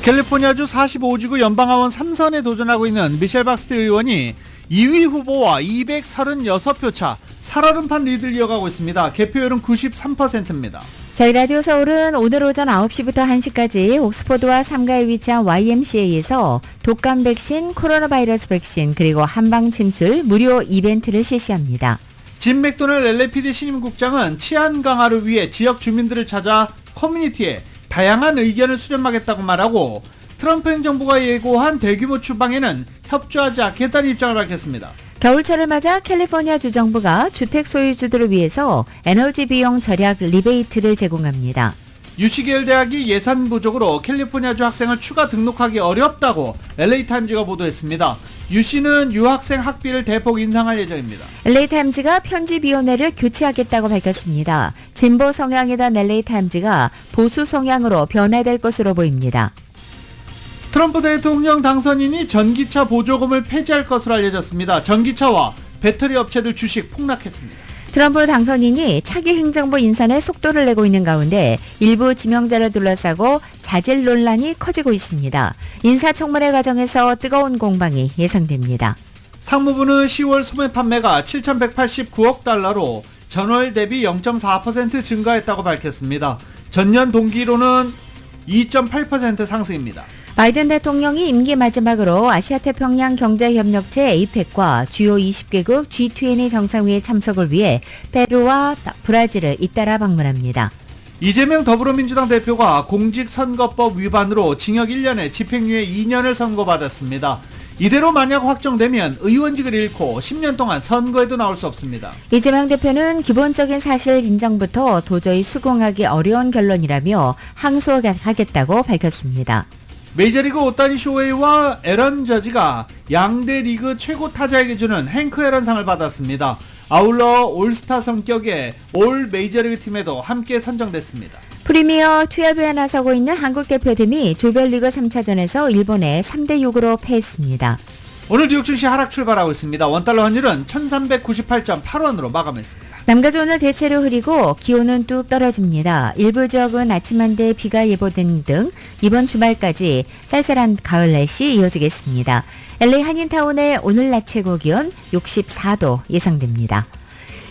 캘리포니아주 45지구 연방하원 3선에 도전하고 있는 미셸 박스티 의원이 2위 후보와 236표 차 살얼음판 리드를 이어가고 있습니다. 개표율은 93%입니다. 저희 라디오 서울은 오늘 오전 9시부터 1시까지 옥스퍼드와 삼가에 위치한 YMCA에서 독감 백신, 코로나 바이러스 백신, 그리고 한방 침술 무료 이벤트를 실시합니다. 짐 맥도널드 LAPD 신임국장은 치안 강화를 위해 지역 주민들을 찾아 커뮤니티에 다양한 의견을 수렴하겠다고 말하고 트럼프 행정부가 예고한 대규모 추방에는 협조하지 않겠다는 입장을 밝혔습니다. 겨울철을 맞아 캘리포니아 주정부가 주택 소유주들을 위해서 에너지 비용 절약 리베이트를 제공합니다. UC 계열 대학이 예산 부족으로 캘리포니아주 학생을 추가 등록하기 어렵다고 LA타임즈가 보도했습니다. UC는 유학생 학비를 대폭 인상할 예정입니다. LA타임즈가 편집위원회를 교체하겠다고 밝혔습니다. 진보 성향이던 LA타임즈가 보수 성향으로 변화될 것으로 보입니다. 트럼프 대통령 당선인이 전기차 보조금을 폐지할 것으로 알려졌습니다. 전기차와 배터리 업체들 주식 폭락했습니다. 트럼프 당선인이 차기 행정부 인선에 속도를 내고 있는 가운데 일부 지명자를 둘러싸고 자질 논란이 커지고 있습니다. 인사청문회 과정에서 뜨거운 공방이 예상됩니다. 상무부는 10월 소매 판매가 7,189억 달러로 전월 대비 0.4% 증가했다고 밝혔습니다. 전년 동기로는 2.8% 상승입니다. 바이든 대통령이 임기 마지막으로 아시아태평양 경제협력체 APEC과 주요 20개국 G20 정상회의 참석을 위해 페루와 브라질을 잇따라 방문합니다. 이재명 더불어민주당 대표가 공직선거법 위반으로 징역 1년에 집행유예 2년을 선고받았습니다. 이대로 만약 확정되면 의원직을 잃고 10년 동안 선거에도 나올 수 없습니다. 이재명 대표는 기본적인 사실 인정부터 도저히 수긍하기 어려운 결론이라며 항소하겠다고 밝혔습니다. 메이저리그 오타니 쇼헤이와 에런 저지가 양대 리그 최고 타자에게 주는 행크 에런상을 받았습니다. 아울러 올스타 성격의 올 메이저리그 팀에도 함께 선정됐습니다. 프리미어 12에 나서고 있는 한국 대표팀이 조별리그 3차전에서 일본에 3대6으로 패했습니다. 오늘 뉴욕 증시 하락 출발하고 있습니다. 원달러 환율은 1398.8원으로 마감했습니다. 남가주 오늘 대체로 흐리고 기온은 뚝 떨어집니다. 일부 지역은 아침 한대 비가 예보된 등 이번 주말까지 쌀쌀한 가을 날씨 이어지겠습니다. LA 한인타운의 오늘 낮 최고 기온 64도 예상됩니다.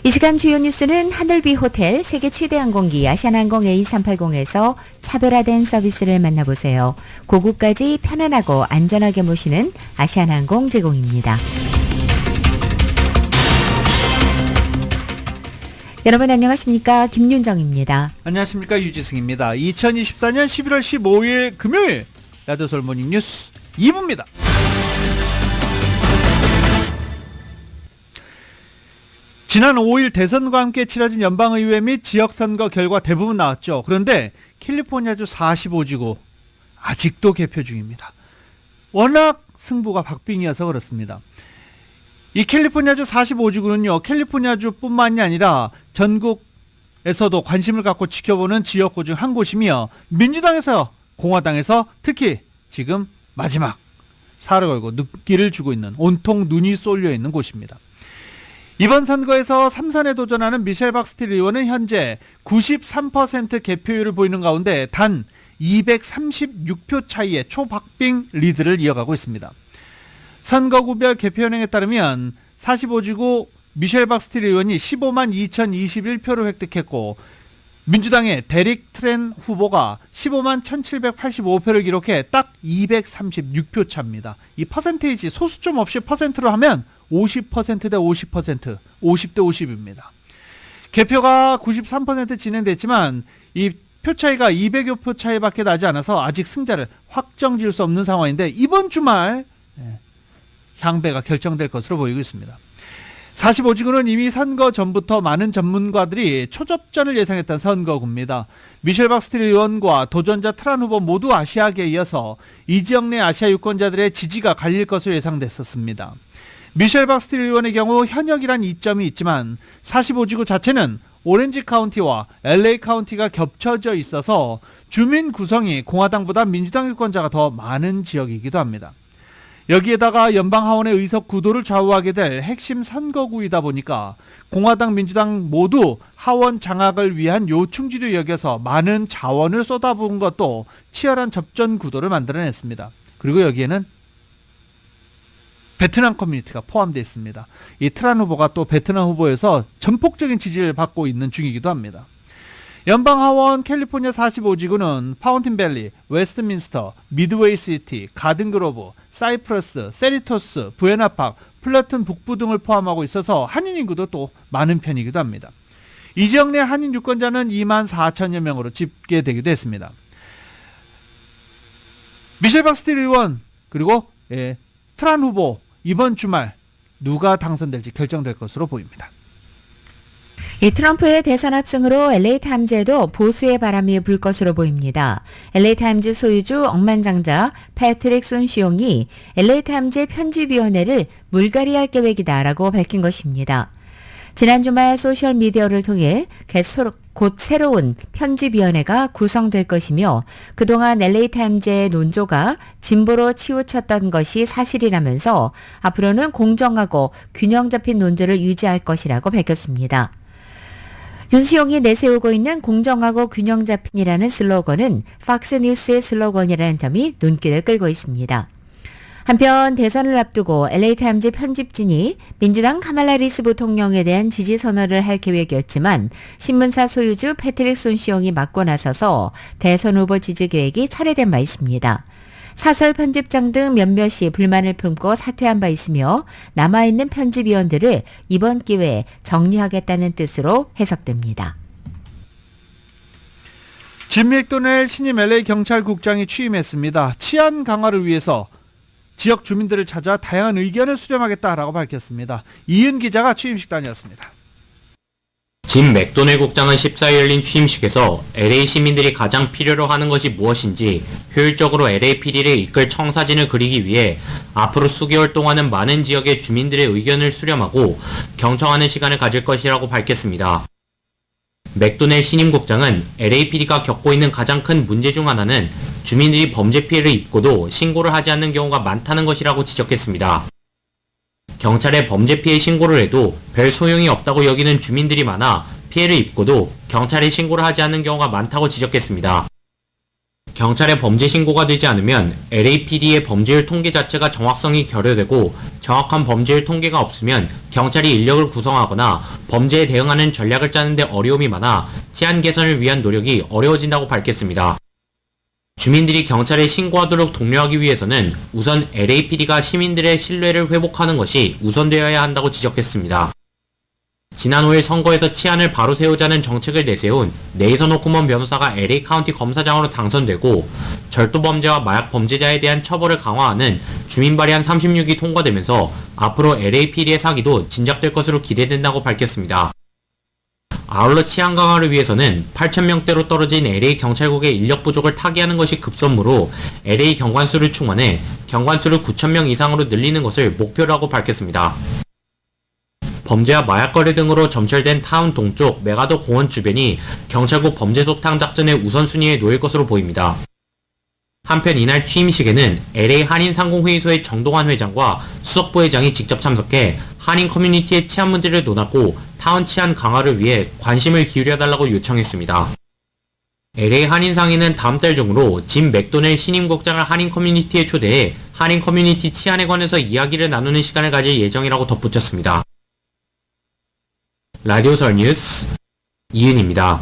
이 시간 주요 뉴스는 하늘비 호텔 세계 최대 항공기 아시아나항공 A380에서 차별화된 서비스를 만나보세요. 고국까지 편안하고 안전하게 모시는 아시아나항공 제공입니다. 여러분 안녕하십니까? 김윤정입니다. 안녕하십니까? 유지승입니다. 2024년 11월 15일 금요일 라디오 서울 모닝 뉴스 2부입니다. 지난 5일 대선과 함께 치러진 연방의회 및 지역선거 결과 대부분 나왔죠. 그런데 캘리포니아주 45지구 아직도 개표 중입니다. 워낙 승부가 박빙이어서 그렇습니다. 이 캘리포니아주 45지구는요. 캘리포니아주뿐만이 아니라 전국에서도 관심을 갖고 지켜보는 지역구 중 한 곳이며 민주당에서 공화당에서 특히 지금 마지막 살을 걸고 눈길을 주고 있는 온통 눈이 쏠려 있는 곳입니다. 이번 선거에서 3선에 도전하는 미셸 박스티 의원은 현재 93% 개표율을 보이는 가운데 단 236표 차이의 초박빙 리드를 이어가고 있습니다. 선거구별 개표현행에 따르면 45지구 미셸 박스티 의원이 15만 2021표를 획득했고 민주당의 데릭 트렌 후보가 15만 1785표를 기록해 딱 236표 차입니다. 이 퍼센테이지 소수점 없이 퍼센트로 하면 50% 대 50%, 50대 50입니다. 개표가 93% 진행됐지만 이 표 차이가 200여 표 차이밖에 나지 않아서 아직 승자를 확정 지을 수 없는 상황인데 이번 주말 향배가 결정될 것으로 보이고 있습니다. 45지구는 이미 선거 전부터 많은 전문가들이 초접전을 예상했던 선거구입니다. 미셸 박스티 의원과 도전자 트란 후보 모두 아시아계에 이어서 이 지역 내 아시아 유권자들의 지지가 갈릴 것으로 예상됐었습니다. 미셸 박스티 의원의 경우 현역이란 이점이 있지만 45지구 자체는 오렌지 카운티와 LA 카운티가 겹쳐져 있어서 주민 구성이 공화당보다 민주당 유권자가 더 많은 지역이기도 합니다. 여기에다가 연방 하원의 의석 구도를 좌우하게 될 핵심 선거구이다 보니까 공화당, 민주당 모두 하원 장악을 위한 요충지로 여겨서 많은 자원을 쏟아부은 것도 치열한 접전 구도를 만들어냈습니다. 그리고 여기에는 베트남 커뮤니티가 포함되어 있습니다. 이 트란 후보가 또 베트남 후보에서 전폭적인 지지를 받고 있는 중이기도 합니다. 연방하원 캘리포니아 45지구는 파운틴밸리, 웨스트민스터, 미드웨이 시티, 가든그로브, 사이프러스, 세리토스, 부에나팍, 플러튼 북부 등을 포함하고 있어서 한인 인구도 또 많은 편이기도 합니다. 이 지역 내 한인 유권자는 2만 4천여 명으로 집계되기도 했습니다. 미셸 박스틸 의원 그리고 트란 후보 이번 주말 누가 당선될지 결정될 것으로 보입니다. 이 트럼프의 대선 합승으로 LA타임즈에도 보수의 바람이 불 것으로 보입니다. LA타임즈 소유주 억만장자 패트릭 손시용이 LA타임즈의 편집위원회를 물갈이할 계획이다라고 밝힌 것입니다. 지난 주말 소셜미디어를 통해 곧 새로운 편집위원회가 구성될 것이며 그동안 LA타임즈의 논조가 진보로 치우쳤던 것이 사실이라면서 앞으로는 공정하고 균형 잡힌 논조를 유지할 것이라고 밝혔습니다. 윤수용이 내세우고 있는 공정하고 균형 잡힌이라는 슬로건은 팍스뉴스의 슬로건이라는 점이 눈길을 끌고 있습니다. 한편 대선을 앞두고 LA타임즈 편집진이 민주당 카말라 해리스 부통령에 대한 지지 선언을 할 계획이었지만 신문사 소유주 패트릭 손시용이 맡고 나서서 대선 후보 지지 계획이 철회된 바 있습니다. 사설 편집장 등 몇몇이 불만을 품고 사퇴한 바 있으며 남아있는 편집위원들을 이번 기회에 정리하겠다는 뜻으로 해석됩니다. 짐 맥도넬 신임 LA 경찰국장이 취임했습니다. 치안 강화를 위해서 지역 주민들을 찾아 다양한 의견을 수렴하겠다라고 밝혔습니다. 이은 기자가 취임식 다녔습니다. 짐 맥도넬 국장은 14일 열린 취임식에서 LA 시민들이 가장 필요로 하는 것이 무엇인지 효율적으로 LAPD를 이끌 청사진을 그리기 위해 앞으로 수개월 동안은 많은 지역의 주민들의 의견을 수렴하고 경청하는 시간을 가질 것이라고 밝혔습니다. 맥도넬 신임 국장은 LAPD가 겪고 있는 가장 큰 문제 중 하나는 주민들이 범죄 피해를 입고도 신고를 하지 않는 경우가 많다는 것이라고 지적했습니다. 경찰에 범죄 피해 신고를 해도 별 소용이 없다고 여기는 주민들이 많아 피해를 입고도 경찰에 신고를 하지 않는 경우가 많다고 지적했습니다. 경찰에 범죄 신고가 되지 않으면 LAPD의 범죄율 통계 자체가 정확성이 결여되고 정확한 범죄율 통계가 없으면 경찰이 인력을 구성하거나 범죄에 대응하는 전략을 짜는 데 어려움이 많아 치안 개선을 위한 노력이 어려워진다고 밝혔습니다. 주민들이 경찰에 신고하도록 독려하기 위해서는 우선 LAPD가 시민들의 신뢰를 회복하는 것이 우선되어야 한다고 지적했습니다. 지난 5일 선거에서 치안을 바로 세우자는 정책을 내세운 네이선 호쿠먼 변호사가 LA 카운티 검사장으로 당선되고 절도범죄와 마약 범죄자에 대한 처벌을 강화하는 주민 발의안 36이 통과되면서 앞으로 LAPD의 사기도 진작될 것으로 기대된다고 밝혔습니다. 아울러 치안 강화를 위해서는 8,000명대로 떨어진 LA 경찰국의 인력 부족을 타개하는 것이 급선무로 LA 경관수를 충원해 경관수를 9,000명 이상으로 늘리는 것을 목표로 하고 밝혔습니다. 범죄와 마약 거래 등으로 점철된 타운 동쪽 메가더 공원 주변이 경찰국 범죄 속탕 작전의 우선순위에 놓일 것으로 보입니다. 한편 이날 취임식에는 LA 한인 상공회의소의 정동환 회장과 수석 부회장이 직접 참석해 한인 커뮤니티의 치안 문제를 논하고 타운 치안 강화를 위해 관심을 기울여달라고 요청했습니다. LA 한인 상인은 다음 달 중으로 짐 맥도넬 신임 국장을 한인 커뮤니티에 초대해 한인 커뮤니티 치안에 관해서 이야기를 나누는 시간을 가질 예정이라고 덧붙였습니다. 라디오 설 뉴스 이은입니다.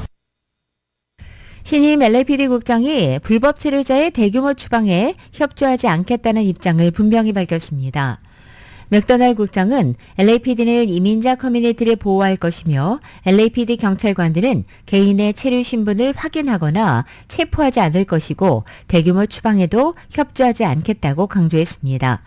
신임 LAPD 국장이 불법 체류자의 대규모 추방에 협조하지 않겠다는 입장을 분명히 밝혔습니다. 맥도널 국장은 LAPD는 이민자 커뮤니티를 보호할 것이며 LAPD 경찰관들은 개인의 체류 신분을 확인하거나 체포하지 않을 것이고 대규모 추방에도 협조하지 않겠다고 강조했습니다.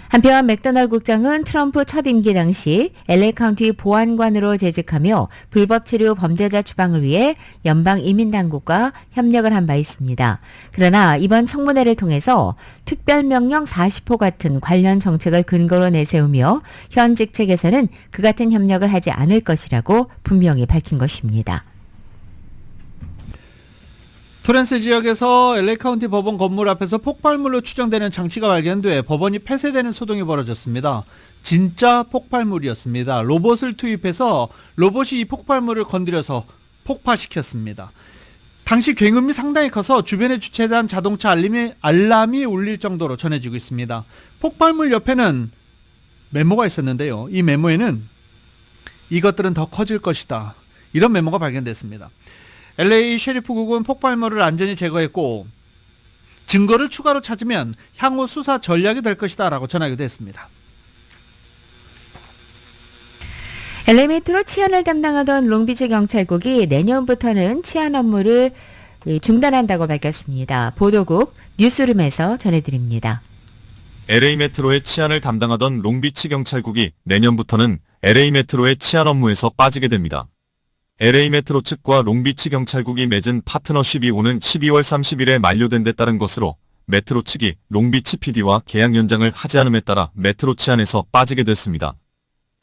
한편 맥도널 국장은 트럼프 첫 임기 당시 LA 카운티 보안관으로 재직하며 불법 체류 범죄자 추방을 위해 연방 이민당국과 협력을 한 바 있습니다. 그러나 이번 청문회를 통해서 특별명령 40호 같은 관련 정책을 근거로 내세우며 현 직책에서는 그 같은 협력을 하지 않을 것이라고 분명히 밝힌 것입니다. 토렌스 지역에서 LA 카운티 법원 건물 앞에서 폭발물로 추정되는 장치가 발견돼 법원이 폐쇄되는 소동이 벌어졌습니다. 진짜 폭발물이었습니다. 로봇을 투입해서 로봇이 이 폭발물을 건드려서 폭파시켰습니다. 당시 굉음이 상당히 커서 주변에 주차된 자동차 알람이 울릴 정도로 전해지고 있습니다. 폭발물 옆에는 메모가 있었는데요. 이 메모에는 이것들은 더 커질 것이다, 이런 메모가 발견됐습니다. LA 셰리프국은 폭발물을 안전히 제거했고 증거를 추가로 찾으면 향후 수사 전략이 될 것이다 라고 전하기도 했습니다. LA 메트로 치안을 담당하던 롱비치 경찰국이 내년부터는 치안 업무를 중단한다고 밝혔습니다. 보도국 뉴스룸에서 전해드립니다. LA 메트로의 치안을 담당하던 롱비치 경찰국이 내년부터는 LA 메트로의 치안 업무에서 빠지게 됩니다. LA 메트로 측과 롱비치 경찰국이 맺은 파트너십이 오는 12월 30일에 만료된 데 따른 것으로 메트로 측이 롱비치 PD와 계약 연장을 하지 않음에 따라 메트로 치안에서 빠지게 됐습니다.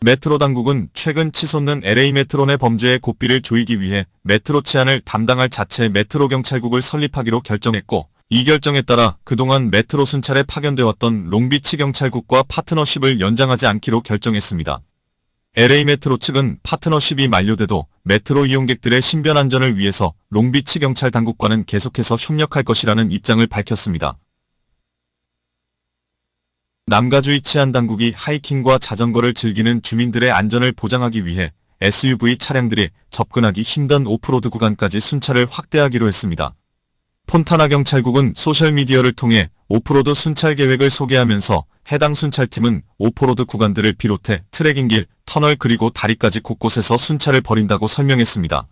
메트로 당국은 최근 치솟는 LA 메트로 내 범죄의 고삐를 조이기 위해 메트로 치안을 담당할 자체 메트로 경찰국을 설립하기로 결정했고, 이 결정에 따라 그동안 메트로 순찰에 파견되어 왔던 롱비치 경찰국과 파트너십을 연장하지 않기로 결정했습니다. LA 메트로 측은 파트너십이 만료돼도 메트로 이용객들의 신변 안전을 위해서 롱비치 경찰 당국과는 계속해서 협력할 것이라는 입장을 밝혔습니다. 남가주의 치안 당국이 하이킹과 자전거를 즐기는 주민들의 안전을 보장하기 위해 SUV 차량들이 접근하기 힘든 오프로드 구간까지 순찰을 확대하기로 했습니다. 폰타나 경찰국은 소셜미디어를 통해 오프로드 순찰 계획을 소개하면서 해당 순찰팀은 오프로드 구간들을 비롯해 트레킹길, 터널 그리고 다리까지 곳곳에서 순찰을 벌인다고 설명했습니다.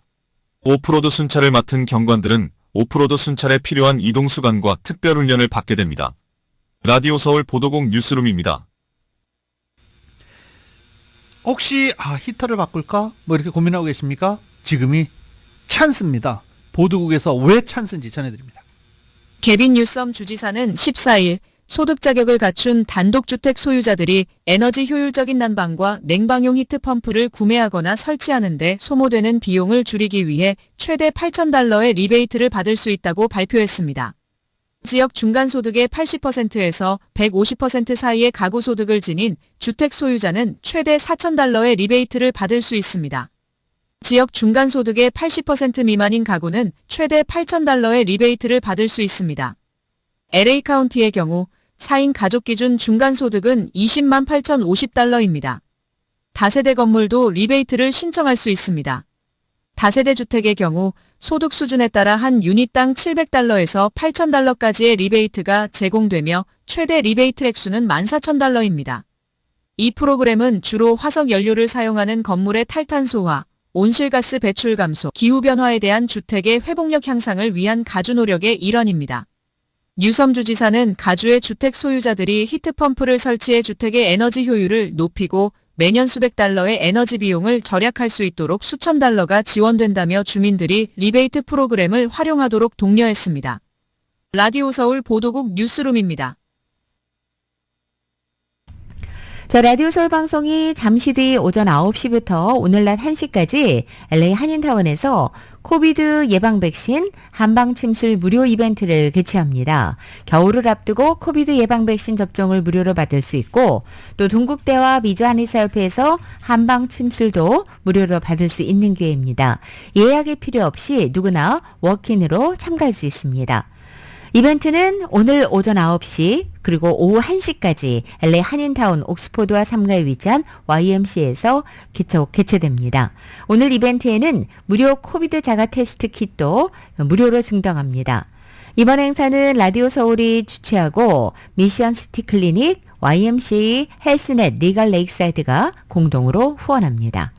오프로드 순찰을 맡은 경관들은 오프로드 순찰에 필요한 이동수단과 특별훈련을 받게 됩니다. 라디오 서울 보도국 뉴스룸입니다. 혹시 히터를 바꿀까? 이렇게 고민하고 계십니까? 지금이 찬스입니다. 보도국에서 왜 찬스인지 전해드립니다. 개빈 뉴섬 주지사는 14일 소득 자격을 갖춘 단독주택 소유자들이 에너지 효율적인 난방과 냉방용 히트펌프를 구매하거나 설치하는 데 소모되는 비용을 줄이기 위해 최대 $8,000의 리베이트를 받을 수 있다고 발표했습니다. 지역 중간소득의 80%에서 150% 사이의 가구 소득을 지닌 주택 소유자는 최대 $4,000의 리베이트를 받을 수 있습니다. 지역 중간소득의 80% 미만인 가구는 최대 $8,000의 리베이트를 받을 수 있습니다. LA 카운티의 경우 4인 가족 기준 중간소득은 $20만 8,050입니다. 다세대 건물도 리베이트를 신청할 수 있습니다. 다세대 주택의 경우 소득 수준에 따라 한 유닛당 $700에서 $8,000까지의 리베이트가 제공되며 최대 리베이트 액수는 $14,000입니다. 이 프로그램은 주로 화석 연료를 사용하는 건물의 탈탄소화, 온실가스 배출 감소, 기후변화에 대한 주택의 회복력 향상을 위한 가주 노력의 일환입니다. 뉴섬 주지사는 가주의 주택 소유자들이 히트펌프를 설치해 주택의 에너지 효율을 높이고 매년 수백 달러의 에너지 비용을 절약할 수 있도록 수천 달러가 지원된다며 주민들이 리베이트 프로그램을 활용하도록 독려했습니다. 라디오 서울 보도국 뉴스룸입니다. 라디오 서울 방송이 잠시 뒤 오전 9시부터 오늘 낮 1시까지 LA 한인타운에서 코비드 예방 백신 한방 침술 무료 이벤트를 개최합니다. 겨울을 앞두고 코비드 예방 백신 접종을 무료로 받을 수 있고, 또 동국대와 미주한의사협회에서 한방 침술도 무료로 받을 수 있는 기회입니다. 예약이 필요 없이 누구나 워크인으로 참가할 수 있습니다. 이벤트는 오늘 오전 9시 그리고 오후 1시까지 LA 한인타운 옥스포드와 3가에 위치한 YMCA에서 개최됩니다. 오늘 이벤트에는 무료 코비드 자가 테스트 킷도 무료로 증정합니다. 이번 행사는 라디오 서울이 주최하고 미션 시티 클리닉, YMCA, 헬스넷, 리갈 레이크사이드가 공동으로 후원합니다.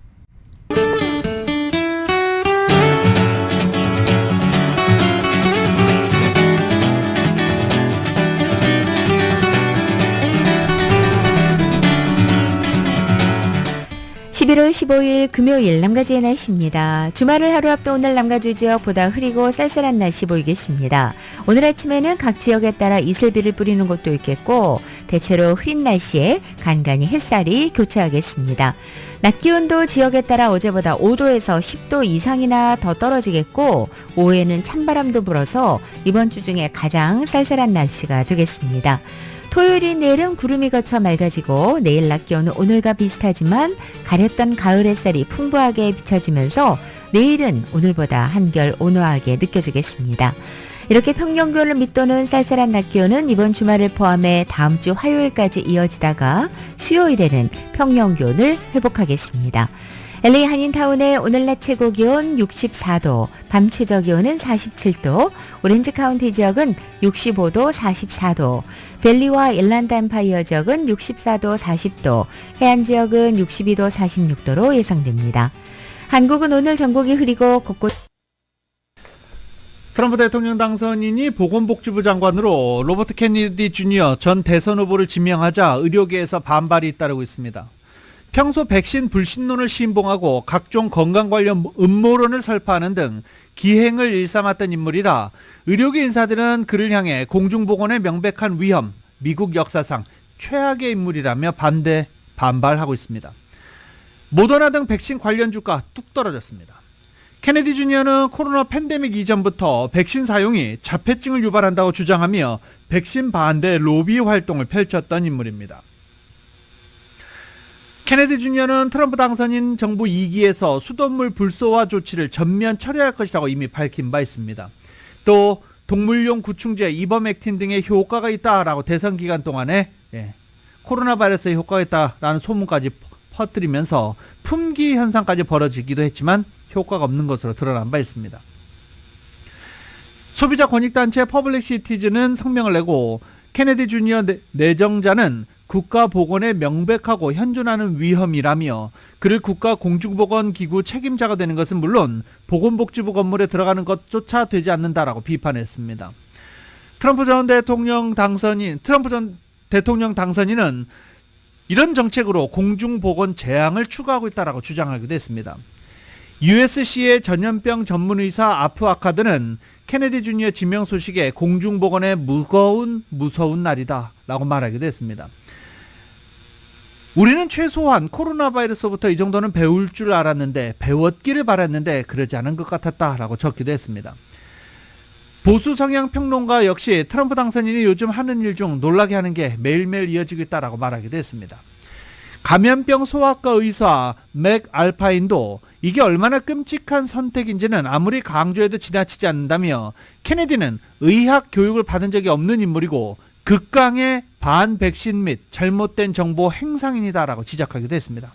11월 15일 금요일 남가주의 날씨입니다. 주말을 하루 앞둔 오늘 남가주 지역 보다 흐리고 쌀쌀한 날씨 보이겠습니다. 오늘 아침에는 각 지역에 따라 이슬비를 뿌리는 곳도 있겠고 대체로 흐린 날씨에 간간히 햇살이 교차하겠습니다. 낮 기온도 지역에 따라 어제보다 5도에서 10도 이상이나 더 떨어지겠고 오후에는 찬바람도 불어서 이번 주 중에 가장 쌀쌀한 날씨가 되겠습니다. 토요일인 내일은 구름이 걷혀 맑아지고 내일 낮 기온은 오늘과 비슷하지만 가렸던 가을 햇살이 풍부하게 비춰지면서 내일은 오늘보다 한결 온화하게 느껴지겠습니다. 이렇게 평년 기온을 밑도는 쌀쌀한 낮 기온은 이번 주말을 포함해 다음 주 화요일까지 이어지다가 수요일에는 평년 기온을 회복하겠습니다. LA 한인타운의 오늘 낮 최고 기온 64도, 밤 최저 기온은 47도, 오렌지 카운티 지역은 65도, 44도, 벨리와 일란드 엠파이어 지역은 64도, 40도, 해안 지역은 62도, 46도로 예상됩니다. 한국은 오늘 전국이 흐리고 곳곳 트럼프 대통령 당선인이 보건복지부 장관으로 로버트 케네디 주니어 전 대선 후보를 지명하자 의료계에서 반발이 잇따르고 있습니다. 평소 백신 불신론을 신봉하고 각종 건강 관련 음모론을 설파하는 등 기행을 일삼았던 인물이라 의료계 인사들은 그를 향해 공중보건의 명백한 위험, 미국 역사상 최악의 인물이라며 반발하고 있습니다. 모더나 등 백신 관련 주가 뚝 떨어졌습니다. 케네디 주니어는 코로나 팬데믹 이전부터 백신 사용이 자폐증을 유발한다고 주장하며 백신 반대 로비 활동을 펼쳤던 인물입니다. 케네디 주니어는 트럼프 당선인 정부 2기에서 수돗물 불소화 조치를 전면 철회할 것이라고 이미 밝힌 바 있습니다. 또 동물용 구충제 이버맥틴 등의 효과가 있다라고 대선 기간 동안에 코로나 바이러스에 효과가 있다라는 소문까지 퍼뜨리면서 품귀 현상까지 벌어지기도 했지만 효과가 없는 것으로 드러난 바 있습니다. 소비자 권익단체 퍼블릭 시티즌은 성명을 내고 케네디 주니어 내정자는 국가보건에 명백하고 현존하는 위험이라며 그를 국가공중보건기구 책임자가 되는 것은 물론 보건복지부 건물에 들어가는 것조차 되지 않는다라고 비판했습니다. 트럼프 전 대통령 당선인은 이런 정책으로 공중보건 재앙을 추구하고 있다라고 주장하기도 했습니다. USC의 전염병 전문의사 아프 아카드는 케네디 주니어 지명 소식에 공중보건의 무서운 날이다 라고 말하기도 했습니다. 우리는 최소한 코로나 바이러스부터 이 정도는 배울 줄 알았는데 배웠기를 바랐는데 그러지 않은 것 같았다 라고 적기도 했습니다. 보수 성향 평론가 역시 트럼프 당선인이 요즘 하는 일 중 놀라게 하는 게 매일매일 이어지고 있다라고 말하기도 했습니다. 감염병 소아과 의사 맥 알파인도 이게 얼마나 끔찍한 선택인지는 아무리 강조해도 지나치지 않는다며 케네디는 의학 교육을 받은 적이 없는 인물이고 극강의 반백신 및 잘못된 정보 행상인이다라고 지적하기도 했습니다.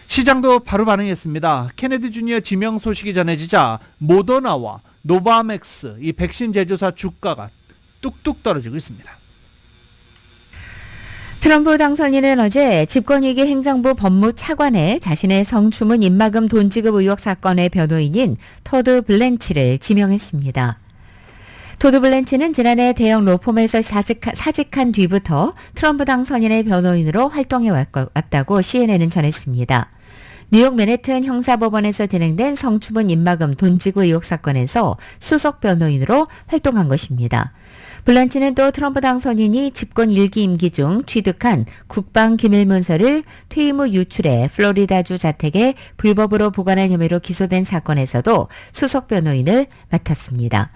시장도 바로 반응했습니다. 케네디 주니어 지명 소식이 전해지자 모더나와 노바맥스 이 백신 제조사 주가가 뚝뚝 떨어지고 있습니다. 트럼프 당선인은 어제 집권위기 행정부 법무차관에 자신의 성추문 입막음 돈 지급 의혹 사건의 변호인인 토드 블렌치를 지명했습니다. 토드 블렌치는 지난해 대형 로펌에서 사직한 뒤부터 트럼프 당선인의 변호인으로 활동해 왔다고 CNN은 전했습니다. 뉴욕 맨해튼 형사법원에서 진행된 성추문 입막음 돈 지급 의혹 사건에서 수석 변호인으로 활동한 것입니다. 블란치는 또 트럼프 당선인이 집권 1기 임기 중 취득한 국방 기밀 문서를 퇴임 후 유출해 플로리다주 자택에 불법으로 보관한 혐의로 기소된 사건에서도 수석 변호인을 맡았습니다.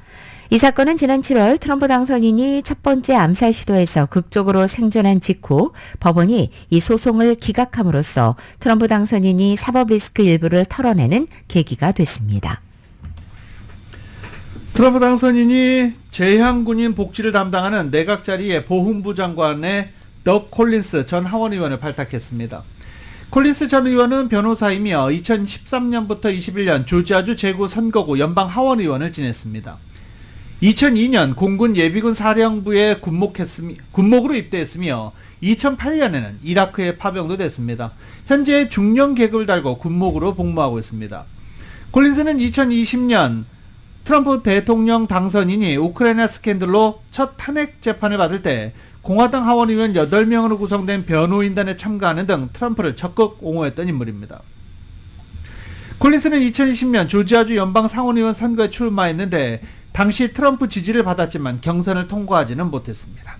이 사건은 지난 7월 트럼프 당선인이 첫 번째 암살 시도에서 극적으로 생존한 직후 법원이 이 소송을 기각함으로써 트럼프 당선인이 사법 리스크 일부를 털어내는 계기가 됐습니다. 트럼프 당선인이 재향군인 복지를 담당하는 내각 자리에 보훈부 장관의 덕 콜린스 전 하원 의원을 발탁했습니다. 콜린스 전 의원은 변호사이며 2013년부터 21년 조지아주 제구 선거구 연방 하원 의원을 지냈습니다. 2002년 공군 예비군 사령부에 군목으로 입대했으며 2008년에는 이라크에 파병도 됐습니다. 현재 중령 계급을 달고 군목으로 복무하고 있습니다. 콜린스는 2020년 트럼프 대통령 당선인이 우크라이나 스캔들로 첫 탄핵 재판을 받을 때 공화당 하원 의원 8명으로 구성된 변호인단에 참가하는 등 트럼프를 적극 옹호했던 인물입니다. 콜린스는 2020년 조지아주 연방 상원의원 선거에 출마했는데 당시 트럼프 지지를 받았지만 경선을 통과하지는 못했습니다.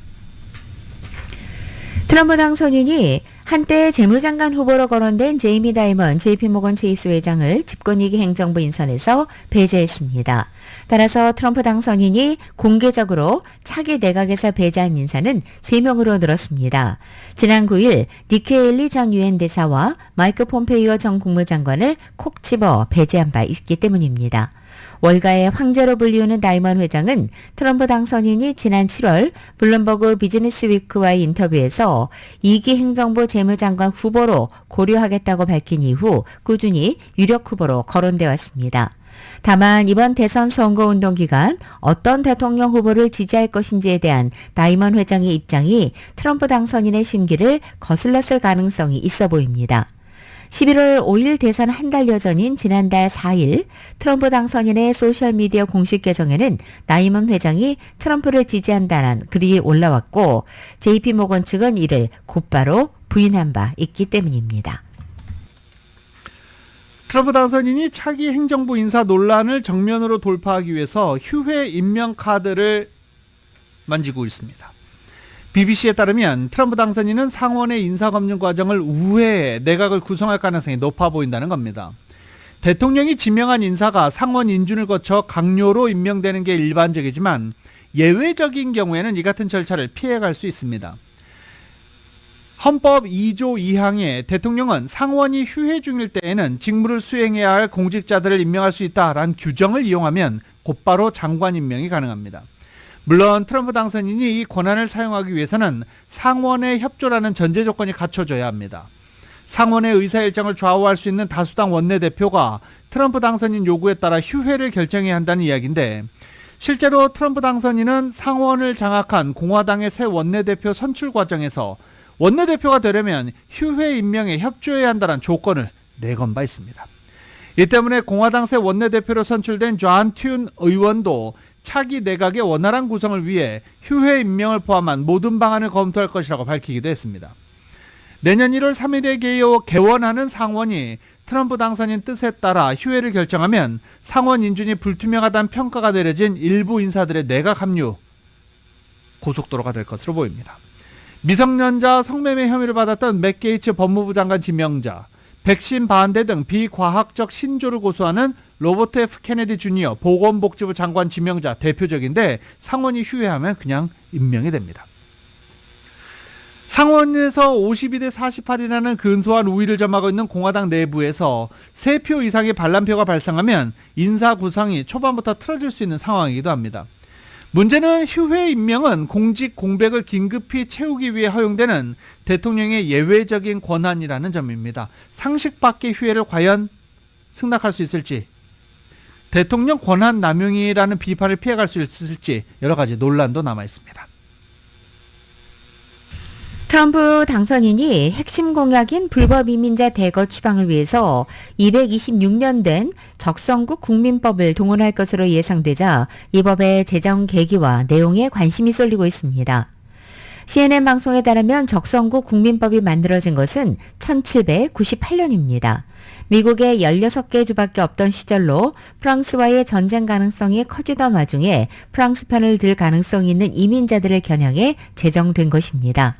트럼프 당선인이 한때 재무장관 후보로 거론된 제이미 다이먼 JP모건 체이스 회장을 집권이기 행정부 인선에서 배제했습니다. 따라서 트럼프 당선인이 공개적으로 차기 내각에서 배제한 인사는 3명으로 늘었습니다. 지난 9일 니키 헤일리 전 유엔 대사와 마이크 폼페이오 전 국무장관을 콕 집어 배제한 바 있기 때문입니다. 월가의 황제로 불리우는 다이먼 회장은 트럼프 당선인이 지난 7월 블룸버그 비즈니스 위크와의 인터뷰에서 2기 행정부 재무장관 후보로 고려하겠다고 밝힌 이후 꾸준히 유력 후보로 거론돼 왔습니다. 다만 이번 대선 선거운동 기간 어떤 대통령 후보를 지지할 것인지에 대한 다이먼 회장의 입장이 트럼프 당선인의 심기를 거슬렀을 가능성이 있어 보입니다. 11월 5일 대선 한 달여 전인 지난달 4일 트럼프 당선인의 소셜미디어 공식 계정에는 다이먼 회장이 트럼프를 지지한다는 글이 올라왔고 JP모건 측은 이를 곧바로 부인한 바 있기 때문입니다. 트럼프 당선인이 차기 행정부 인사 논란을 정면으로 돌파하기 위해서 휴회 임명 카드를 만지고 있습니다. BBC에 따르면 트럼프 당선인은 상원의 인사검증 과정을 우회해 내각을 구성할 가능성이 높아 보인다는 겁니다. 대통령이 지명한 인사가 상원 인준을 거쳐 강요로 임명되는 게 일반적이지만 예외적인 경우에는 이 같은 절차를 피해갈 수 있습니다. 헌법 2조 2항에 대통령은 상원이 휴회 중일 때에는 직무를 수행해야 할 공직자들을 임명할 수 있다라는 규정을 이용하면 곧바로 장관 임명이 가능합니다. 물론 트럼프 당선인이 이 권한을 사용하기 위해서는 상원의 협조라는 전제 조건이 갖춰져야 합니다. 상원의 의사일정을 좌우할 수 있는 다수당 원내대표가 트럼프 당선인 요구에 따라 휴회를 결정해야 한다는 이야기인데 실제로 트럼프 당선인은 상원을 장악한 공화당의 새 원내대표 선출 과정에서 원내대표가 되려면 휴회 임명에 협조해야 한다는 조건을 내건 바 있습니다. 이 때문에 공화당 새 원내대표로 선출된 존 튠 의원도 차기 내각의 원활한 구성을 위해 휴회 임명을 포함한 모든 방안을 검토할 것이라고 밝히기도 했습니다. 내년 1월 3일에 개원하는 상원이 트럼프 당선인 뜻에 따라 휴회를 결정하면 상원 인준이 불투명하다는 평가가 내려진 일부 인사들의 내각 합류 고속도로가 될 것으로 보입니다. 미성년자 성매매 혐의를 받았던 맥 게이츠 법무부 장관 지명자, 백신 반대 등 비과학적 신조를 고수하는 로버트 F 케네디 주니어 보건복지부 장관 지명자 대표적인데 상원이 휴회하면 그냥 임명이 됩니다. 상원에서 52대 48이라는 근소한 우위를 점하고 있는 공화당 내부에서 3표 이상의 반란표가 발생하면 인사 구상이 초반부터 틀어질 수 있는 상황이기도 합니다. 문제는 휴회 임명은 공직 공백을 긴급히 채우기 위해 허용되는 대통령의 예외적인 권한이라는 점입니다. 상식 밖의 휴회를 과연 승낙할 수 있을지, 대통령 권한 남용이라는 비판을 피해갈 수 있을지 여러 가지 논란도 남아 있습니다. 트럼프 당선인이 핵심 공약인 불법 이민자 대거 추방을 위해서 226년 된 적성국 국민법을 동원할 것으로 예상되자 이 법의 제정 계기와 내용에 관심이 쏠리고 있습니다. CNN 방송에 따르면 적성국 국민법이 만들어진 것은 1798년입니다. 미국에 16개 주밖에 없던 시절로 프랑스와의 전쟁 가능성이 커지던 와중에 프랑스 편을 들 가능성이 있는 이민자들을 겨냥해 제정된 것입니다.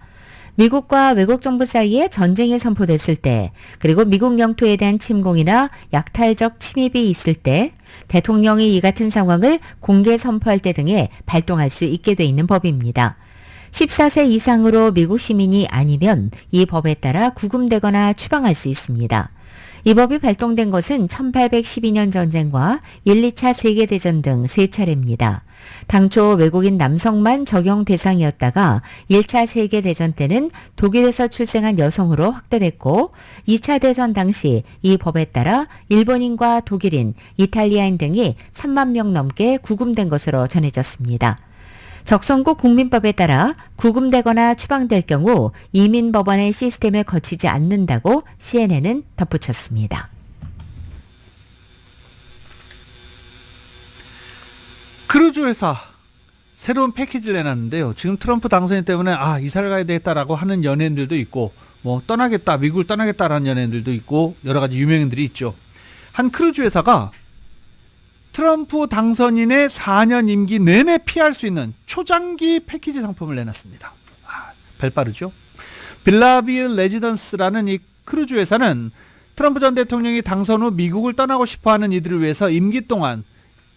미국과 외국 정부 사이에 전쟁이 선포됐을 때, 그리고 미국 영토에 대한 침공이나 약탈적 침입이 있을 때, 대통령이 이 같은 상황을 공개 선포할 때 등에 발동할 수 있게 돼 있는 법입니다. 14세 이상으로 미국 시민이 아니면 이 법에 따라 구금되거나 추방할 수 있습니다. 이 법이 발동된 것은 1812년 전쟁과 1, 2차 세계대전 등 3차례입니다. 당초 외국인 남성만 적용 대상이었다가 1차 세계대전 때는 독일에서 출생한 여성으로 확대됐고 2차 대전 당시 이 법에 따라 일본인과 독일인, 이탈리아인 등이 3만 명 넘게 구금된 것으로 전해졌습니다. 적성국 국민법에 따라 구금되거나 추방될 경우 이민법원의 시스템을 거치지 않는다고 CNN은 덧붙였습니다. 크루즈 회사 새로운 패키지를 내놨는데요. 지금 트럼프 당선인 때문에 이사를 가야 되겠다라고 하는 연예인들도 있고, 떠나겠다, 미국을 떠나겠다라는 연예인들도 있고, 여러 가지 유명인들이 있죠. 한 크루즈 회사가 트럼프 당선인의 4년 임기 내내 피할 수 있는 초장기 패키지 상품을 내놨습니다. 벨 빠르죠? 빌라빌 레지던스라는 이 크루즈 회사는 트럼프 전 대통령이 당선 후 미국을 떠나고 싶어하는 이들을 위해서 임기 동안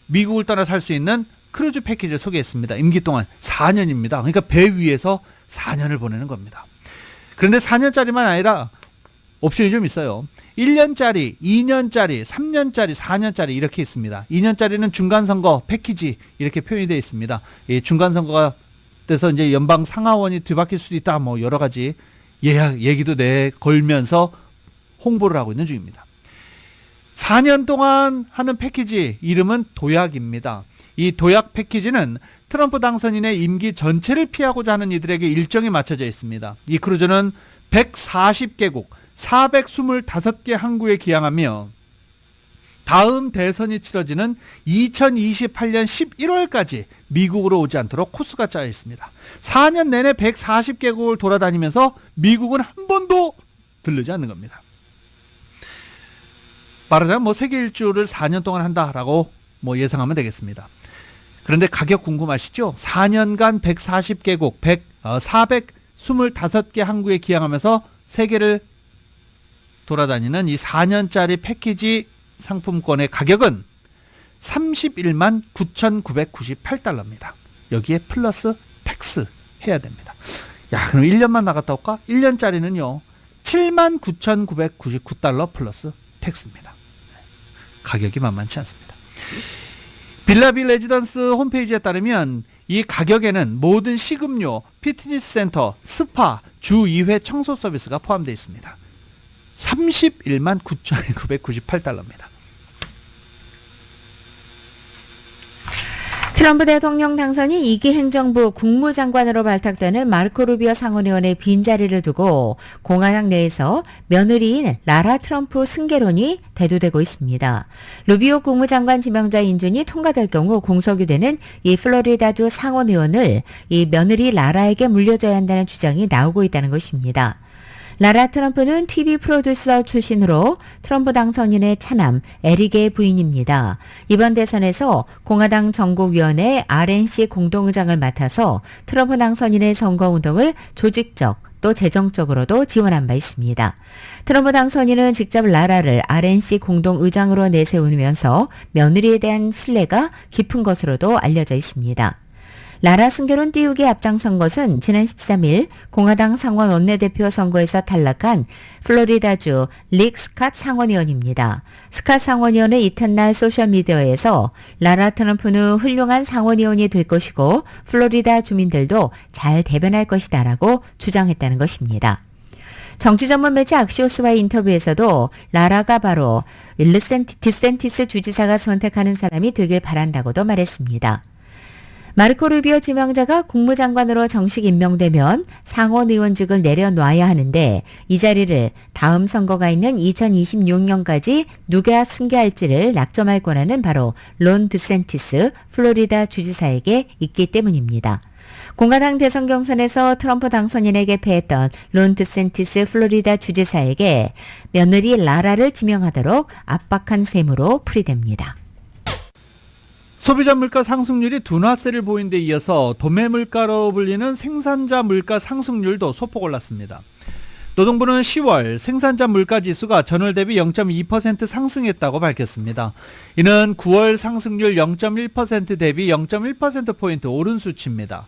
미국을 떠나 살 수 있는 크루즈 패키지를 소개했습니다. 임기 동안 4년입니다. 그러니까 배 위에서 4년을 보내는 겁니다. 그런데 4년짜리만 아니라 옵션이 좀 있어요. 1년짜리, 2년짜리, 3년짜리, 4년짜리 이렇게 있습니다. 2년짜리는 중간선거 패키지 이렇게 표현이 되어 있습니다. 이 중간선거가 돼서 이제 연방 상하원이 뒤바뀔 수도 있다. 뭐 여러 가지 얘기도 내걸면서 홍보를 하고 있는 중입니다. 4년 동안 하는 패키지 이름은 도약입니다. 이 도약 패키지는 트럼프 당선인의 임기 전체를 피하고자 하는 이들에게 일정이 맞춰져 있습니다. 이 크루즈는 140개국 425개 항구에 기항하며 다음 대선이 치러지는 2028년 11월까지 미국으로 오지 않도록 코스가 짜여 있습니다. 4년 내내 140개국을 돌아다니면서 미국은 한 번도 들르지 않는 겁니다. 말하자면 뭐 세계 일주를 4년 동안 한다라고 뭐 예상하면 되겠습니다. 그런데 가격 궁금하시죠? 4년간 140개국 425개 항구에 기항하면서 세계를 돌아다니는 이 4년짜리 패키지 상품권의 가격은 31만 9,998달러입니다. 여기에 플러스 텍스 해야 됩니다. 야, 그럼 1년만 나갔다 올까? 1년짜리는요. 7만 9,999달러 플러스 텍스입니다. 가격이 만만치 않습니다. 빌라빌 레지던스 홈페이지에 따르면 이 가격에는 모든 식음료, 피트니스 센터, 스파, 주 2회 청소 서비스가 포함되어 있습니다. 31만 9,998달러입니다. 트럼프 대통령 당선이 2기 행정부 국무장관으로 발탁되는 마르코 루비오 상원의원의 빈자리를 두고 공화당 내에서 며느리인 라라 트럼프 승계론이 대두되고 있습니다. 루비오 국무장관 지명자 인준이 통과될 경우 공석이 되는 이 플로리다주 상원의원을 이 며느리 라라에게 물려줘야 한다는 주장이 나오고 있다는 것입니다. 라라 트럼프는 TV 프로듀서 출신으로 트럼프 당선인의 차남 에릭의 부인입니다. 이번 대선에서 공화당 전국위원회 RNC 공동의장을 맡아서 트럼프 당선인의 선거운동을 조직적 또 재정적으로도 지원한 바 있습니다. 트럼프 당선인은 직접 라라를 RNC 공동의장으로 내세우면서 며느리에 대한 신뢰가 깊은 것으로도 알려져 있습니다. 라라 승계론 띄우기에 앞장선 것은 지난 13일 공화당 상원 원내대표 선거에서 탈락한 플로리다주 릭 스캇 상원의원입니다. 스캇 상원의원은 이튿날 소셜미디어에서 라라 트럼프는 훌륭한 상원의원이 될 것이고 플로리다 주민들도 잘 대변할 것이다 라고 주장했다는 것입니다. 정치 전문 매체 악시오스와의 인터뷰에서도 라라가 바로 디센티스 주지사가 선택하는 사람이 되길 바란다고도 말했습니다. 마르코 루비오 지명자가 국무장관으로 정식 임명되면 상원의원직을 내려놔야 하는데 이 자리를 다음 선거가 있는 2026년까지 누가 승계할지를 낙점할 권한은 바로 론 드센티스 플로리다 주지사에게 있기 때문입니다. 공화당 대선 경선에서 트럼프 당선인에게 패했던 론 드센티스 플로리다 주지사에게 며느리 라라를 지명하도록 압박한 셈으로 풀이됩니다. 소비자 물가 상승률이 둔화세를 보인 데 이어서 도매 물가로 불리는 생산자 물가 상승률도 소폭 올랐습니다. 노동부는 10월 생산자 물가 지수가 전월 대비 0.2% 상승했다고 밝혔습니다. 이는 9월 상승률 0.1% 대비 0.1%포인트 오른 수치입니다.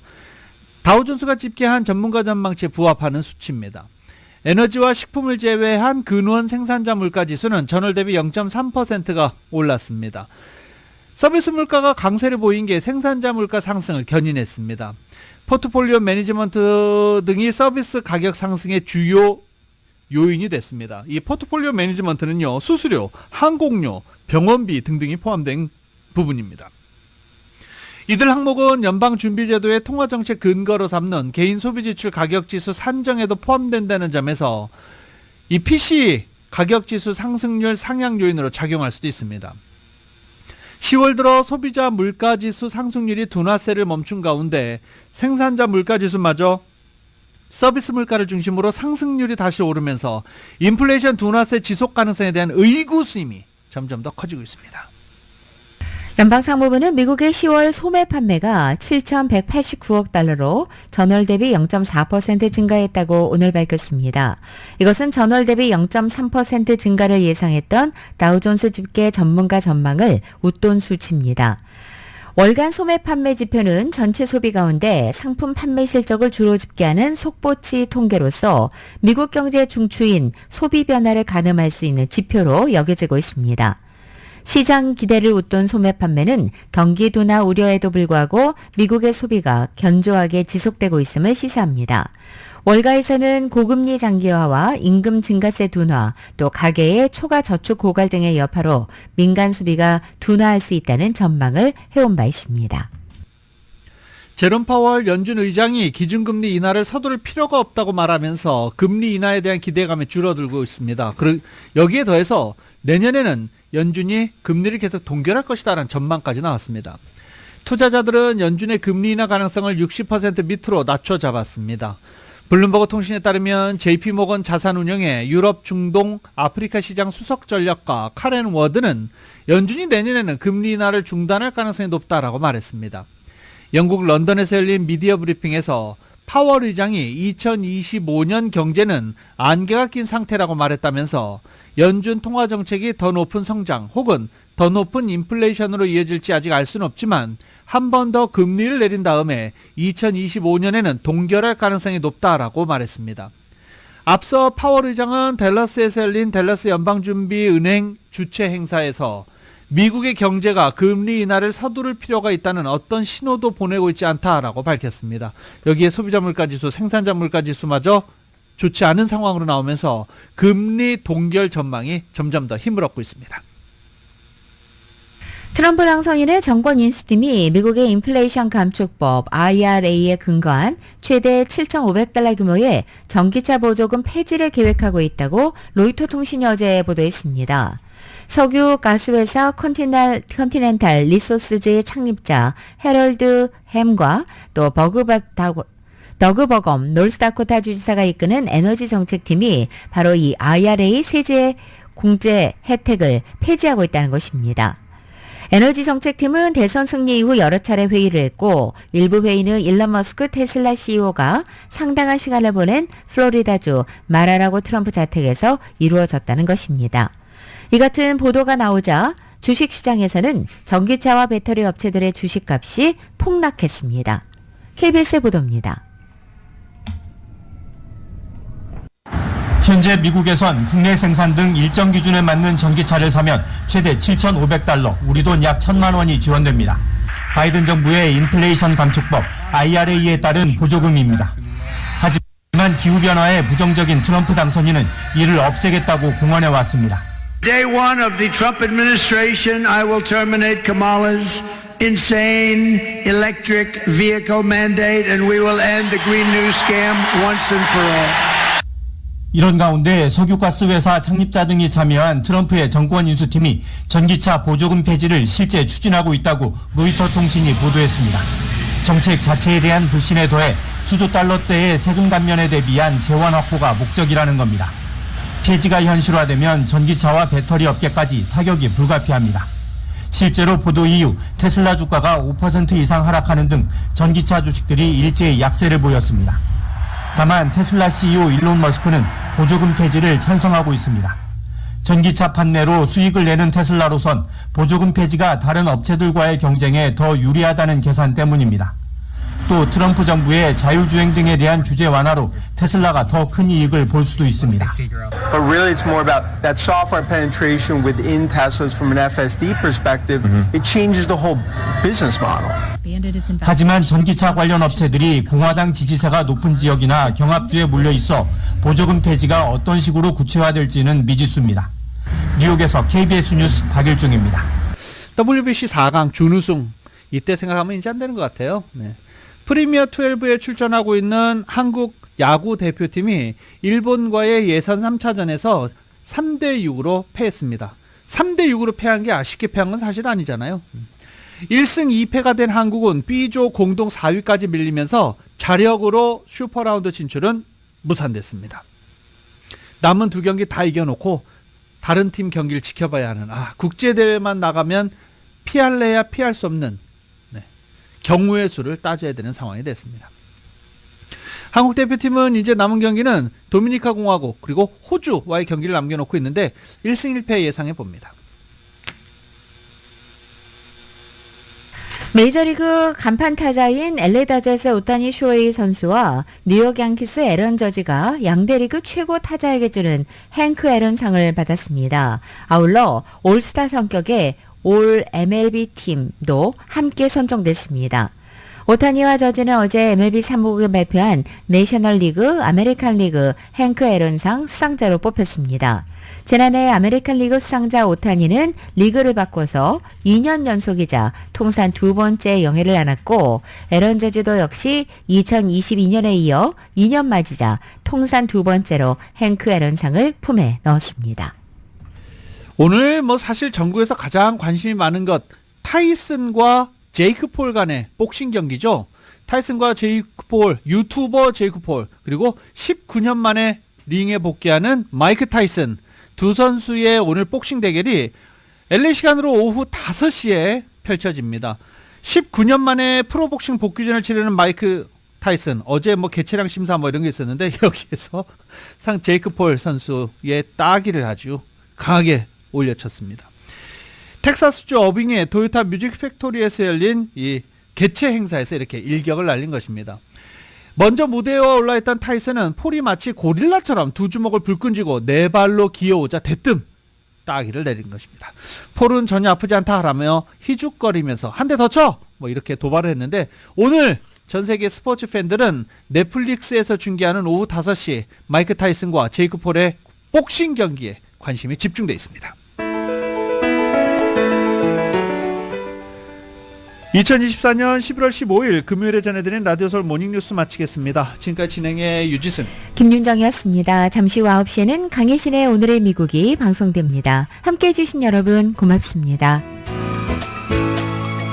다우존스가 집계한 전문가 전망치에 부합하는 수치입니다. 에너지와 식품을 제외한 근원 생산자 물가 지수는 전월 대비 0.3%가 올랐습니다. 서비스 물가가 강세를 보인 게 생산자 물가 상승을 견인했습니다. 포트폴리오 매니지먼트 등이 서비스 가격 상승의 주요 요인이 됐습니다. 이 포트폴리오 매니지먼트는요, 수수료, 항공료, 병원비 등등이 포함된 부분입니다. 이들 항목은 연방준비제도의 통화정책 근거로 삼는 개인 소비지출 가격지수 산정에도 포함된다는 점에서 이 PC 가격지수 상승률 상향 요인으로 작용할 수도 있습니다. 10월 들어 소비자 물가지수 상승률이 둔화세를 멈춘 가운데 생산자 물가지수마저 서비스 물가를 중심으로 상승률이 다시 오르면서 인플레이션 둔화세 지속 가능성에 대한 의구심이 점점 더 커지고 있습니다. 연방상무부는 미국의 10월 소매 판매가 7,189억 달러로 전월 대비 0.4% 증가했다고 오늘 밝혔습니다. 이것은 전월 대비 0.3% 증가를 예상했던 다우존스 집계 전문가 전망을 웃돈 수치입니다. 월간 소매 판매 지표는 전체 소비 가운데 상품 판매 실적을 주로 집계하는 속보치 통계로서 미국 경제 중추인 소비 변화를 가늠할 수 있는 지표로 여겨지고 있습니다. 시장 기대를 웃돈 소매 판매는 경기 둔화 우려에도 불구하고 미국의 소비가 견조하게 지속되고 있음을 시사합니다. 월가에서는 고금리 장기화와 임금 증가세 둔화, 또 가계의 초과 저축 고갈 등의 여파로 민간 소비가 둔화할 수 있다는 전망을 해온 바 있습니다. 제롬 파월 연준 의장이 기준금리 인하를 서두를 필요가 없다고 말하면서 금리 인하에 대한 기대감이 줄어들고 있습니다. 여기에 더해서 내년에는 연준이 금리를 계속 동결할 것이다라는 전망까지 나왔습니다. 투자자들은 연준의 금리 인하 가능성을 60% 밑으로 낮춰 잡았습니다. 블룸버그 통신에 따르면 JP모건 자산운용의 유럽, 중동, 아프리카 시장 수석 전략가 카렌 워드는 연준이 내년에는 금리 인하를 중단할 가능성이 높다라고 말했습니다. 영국 런던에서 열린 미디어 브리핑에서 파월 의장이 2025년 경제는 안개가 낀 상태라고 말했다면서 연준 통화정책이 더 높은 성장 혹은 더 높은 인플레이션으로 이어질지 아직 알 수는 없지만 한 번 더 금리를 내린 다음에 2025년에는 동결할 가능성이 높다라고 말했습니다. 앞서 파월 의장은 댈러스에서 열린 댈러스 연방준비은행 주최 행사에서 미국의 경제가 금리 인하를 서두를 필요가 있다는 어떤 신호도 보내고 있지 않다라고 밝혔습니다. 여기에 소비자 물가지수, 생산자 물가지수마저 좋지 않은 상황으로 나오면서 금리 동결 전망이 점점 더 힘을 얻고 있습니다. 트럼프 당선인의 정권 인수팀이 미국의 인플레이션 감축법 IRA에 근거한 최대 7,500달러 규모의 전기차 보조금 폐지를 계획하고 있다고 로이터 통신이 어제 보도했습니다. 석유 가스회사 컨티넨탈 리소스즈의 창립자 해럴드 햄과 또 더그 버검 노스다코타 주지사가 이끄는 에너지 정책팀이 바로 이 IRA 세제 공제 혜택을 폐지하고 있다는 것입니다. 에너지 정책팀은 대선 승리 이후 여러 차례 회의를 했고 일부 회의는 일론 머스크 테슬라 CEO가 상당한 시간을 보낸 플로리다주 마라라고 트럼프 자택에서 이루어졌다는 것입니다. 이 같은 보도가 나오자 주식시장에서는 전기차와 배터리 업체들의 주식값이 폭락했습니다. KBS의 보도입니다. 현재 미국에선 국내 생산 등 일정 기준에 맞는 전기차를 사면 최대 7,500달러, 우리 돈 약 1,000만 원이 지원됩니다. 바이든 정부의 인플레이션 감축법 IRA에 따른 보조금입니다. 하지만 기후변화에 부정적인 트럼프 당선인은 이를 없애겠다고 공언해 왔습니다. Day one of the Trump administration, I will terminate Kamala's insane electric vehicle mandate and we will end the Green New Scam once and for all. 이런 가운데 석유가스 회사 창립자 등이 참여한 트럼프의 정권 인수팀이 전기차 보조금 폐지를 실제 추진하고 있다고 로이터 통신이 보도했습니다. 정책 자체에 대한 불신에 더해 수조 달러대의 세금 감면에 대비한 재원 확보가 목적이라는 겁니다. 폐지가 현실화되면 전기차와 배터리 업계까지 타격이 불가피합니다. 실제로 보도 이후 테슬라 주가가 5% 이상 하락하는 등 전기차 주식들이 일제히 약세를 보였습니다. 다만 테슬라 CEO 일론 머스크는 보조금 폐지를 찬성하고 있습니다. 전기차 판매로 수익을 내는 테슬라로선 보조금 폐지가 다른 업체들과의 경쟁에 더 유리하다는 계산 때문입니다. 또 트럼프 정부의 자율주행 등에 대한 규제 완화로 테슬라가 더 큰 이익을 볼 수도 있습니다. But really it's more about that software penetration within Teslas from an FSD perspective. It changes the whole business model. 하지만 전기차 관련 업체들이 공화당 지지세가 높은 지역이나 경합주에 몰려 있어 보조금 폐지가 어떤 식으로 구체화될지는 미지수입니다. 뉴욕에서 KBS 뉴스 박일중입니다. WBC 4강 준우승 이때 생각하면 이제 안 되는 것 같아요. 네. 프리미어 12에 출전하고 있는 한국 야구 대표팀이 일본과의 예선 3차전에서 3대6으로 패했습니다. 3대6으로 패한 게 아쉽게 패한 건 사실 아니잖아요. 1승 2패가 된 한국은 B조 공동 4위까지 밀리면서 자력으로 슈퍼라운드 진출은 무산됐습니다. 남은 두 경기 다 이겨놓고 다른 팀 경기를 지켜봐야 하는 국제대회만 나가면 피할래야 피할 수 없는 경우의 수를 따져야 되는 상황이 됐습니다. 한국 대표팀은 이제 남은 경기는 도미니카 공화국 그리고 호주와의 경기를 남겨놓고 있는데 1승 1패 예상해 봅니다. 메이저리그 간판 타자인 LA 다저스 오타니 쇼헤이 선수와 뉴욕 양키스 애런 저지가 양대 리그 최고 타자에게 주는 행크 애런상을 받았습니다. 아울러 올스타 성격의 올 MLB 팀도 함께 선정됐습니다. 오타니와 저지는 어제 MLB 사무국에 발표한 내셔널리그, 아메리칸리그 행크 애런상 수상자로 뽑혔습니다. 지난해 아메리칸리그 수상자 오타니는 리그를 바꿔서 2년 연속이자 통산 2번째 영예를 안았고 애런 저지도 역시 2022년에 이어 2년 맞이자 통산 2번째로 행크 애런상을 품에 넣었습니다. 오늘 사실 전국에서 가장 관심이 많은 것 타이슨과 제이크 폴 간의 복싱 경기죠. 타이슨과 제이크 폴, 유튜버 제이크 폴, 그리고 19년 만에 링에 복귀하는 마이크 타이슨 두 선수의 오늘 복싱 대결이 LA 시간으로 오후 5시에 펼쳐집니다. 19년 만에 프로복싱 복귀전을 치르는 마이크 타이슨, 어제 개체량 심사 이런 게 있었는데 여기에서 상 제이크 폴 선수의 따기를 아주 강하게 올려쳤습니다. 텍사스주 어빙의 도요타 뮤직 팩토리에서 열린 이 개최 행사에서 이렇게 일격을 날린 것입니다. 먼저 무대에 올라있던 타이슨은 폴이 마치 고릴라처럼 두 주먹을 불끈 쥐고 네 발로 기어오자 대뜸 따기를 내린 것입니다. 폴은 전혀 아프지 않다라며 희죽거리면서 한 대 더 쳐! 이렇게 도발을 했는데 오늘 전 세계 스포츠 팬들은 넷플릭스에서 중계하는 오후 5시 마이크 타이슨과 제이크 폴의 복싱 경기에 관심이 집중돼 있습니다. 2024년 11월 15일 금요일에 전해드린 라디오서울 모닝뉴스 마치겠습니다. 지금까지 진행의 유지승, 김윤정이었습니다. 잠시 후 9시에는 강혜신의 오늘의 미국이 방송됩니다. 함께해 주신 여러분 고맙습니다.